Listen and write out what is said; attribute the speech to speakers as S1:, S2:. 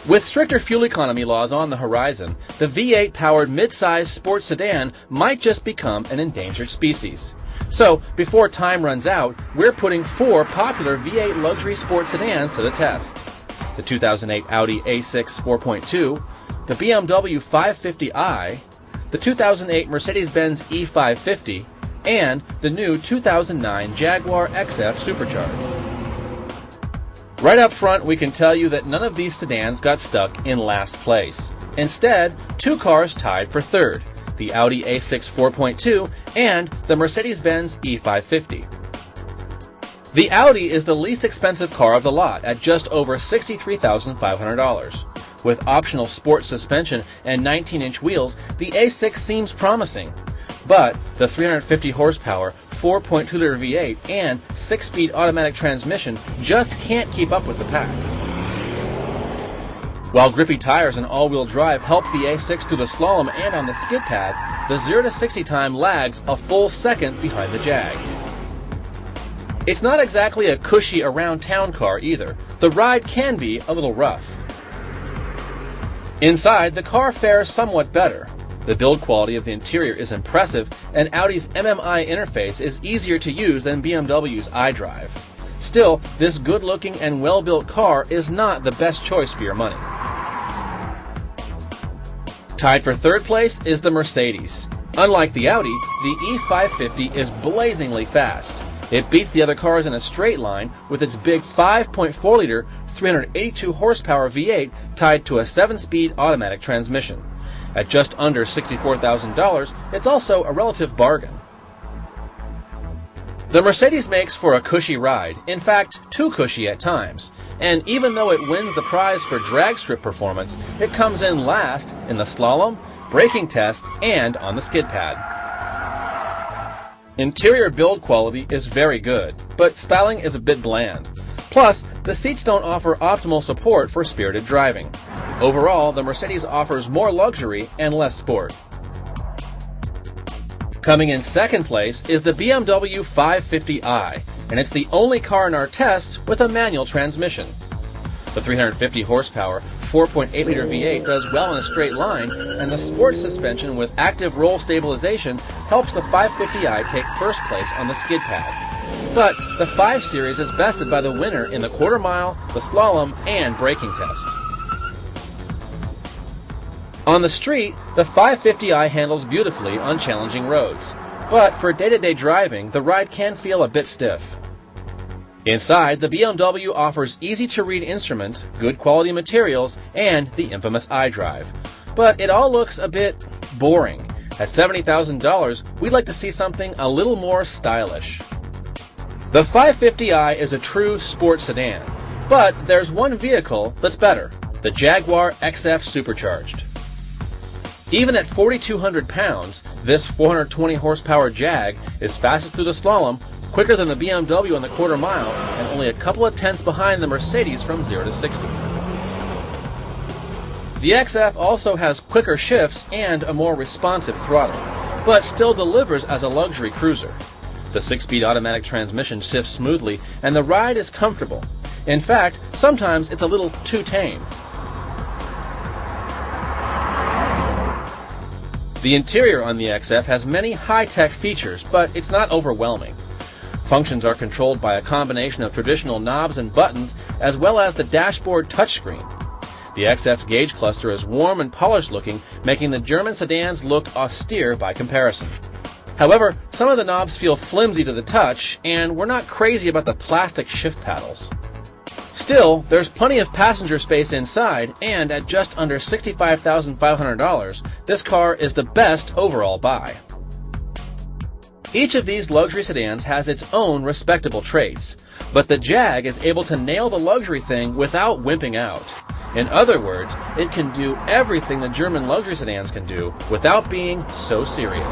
S1: With stricter fuel economy laws on the horizon, the V8-powered mid-size sports sedan might just become an endangered species. So, before time runs out, we're putting 4 popular V8 luxury sports sedans to the test. The 2008 Audi A6 4.2, the BMW 550i, the 2008 Mercedes-Benz E550, and the new 2009 Jaguar XF Supercharged. Right up front, we can tell you that none of these sedans got stuck in last place. Instead, 2 cars tied for third, the Audi A6 4.2 and the Mercedes-Benz E550. The Audi is the least expensive car of the lot at just over $63,500. With optional sport suspension and 19-inch wheels, the A6 seems promising. But the 350 horsepower, 4.2-liter V8 and 6-speed automatic transmission just can't keep up with the pack. While grippy tires and all-wheel drive help the A6 through the slalom and on the skid pad, the 0-to-60 time lags a full second behind the Jag. It's not exactly a cushy around-town car either. The ride can be a little rough. Inside, the car fares somewhat better. The build quality of the interior is impressive, and Audi's MMI interface is easier to use than BMW's iDrive. Still, this good-looking and well-built car is not the best choice for your money. Tied for third place is the Mercedes. Unlike the Audi, the E550 is blazingly fast. It beats the other cars in a straight line with its big 5.4-liter, 382 horsepower V8 tied to a 7-speed automatic transmission. At just under $64,000, it's also a relative bargain. The Mercedes makes for a cushy ride, in fact, too cushy at times. And even though it wins the prize for drag strip performance, it comes in last in the slalom, braking test, and on the skid pad. Interior build quality is very good, but styling is a bit bland. Plus, the seats don't offer optimal support for spirited driving. Overall, the Mercedes offers more luxury and less sport. Coming in second place is the BMW 550i, and it's the only car in our test with a manual transmission. The 350 horsepower, 4.8-liter V8 does well in a straight line, and the sport suspension with active roll stabilization helps the 550i take first place on the skid pad. But the 5 Series is bested by the winner in the quarter mile, the slalom, and braking test. On the street, the 550i handles beautifully on challenging roads, but for day-to-day driving, the ride can feel a bit stiff. Inside, the BMW offers easy-to-read instruments, good quality materials, and the infamous iDrive. But it all looks a bit boring. At $70,000, we'd like to see something a little more stylish. The 550i is a true sports sedan, but there's one vehicle that's better, the Jaguar XF Supercharged. Even at 4,200 pounds, this 420 horsepower Jag is fastest through the slalom, quicker than the BMW on the quarter mile, and only a couple of tenths behind the Mercedes from 0 to 60. The XF also has quicker shifts and a more responsive throttle, but still delivers as a luxury cruiser. The 6-speed automatic transmission shifts smoothly, and the ride is comfortable. In fact, sometimes it's a little too tame. The interior on the XF has many high-tech features, but it's not overwhelming. Functions are controlled by a combination of traditional knobs and buttons, as well as the dashboard touchscreen. The XF's gauge cluster is warm and polished looking, making the German sedans look austere by comparison. However, some of the knobs feel flimsy to the touch, and we're not crazy about the plastic shift paddles. Still, there's plenty of passenger space inside, and at just under $65,500, this car is the best overall buy. Each of these luxury sedans has its own respectable traits, but the Jag is able to nail the luxury thing without wimping out. In other words, it can do everything the German luxury sedans can do without being so serious.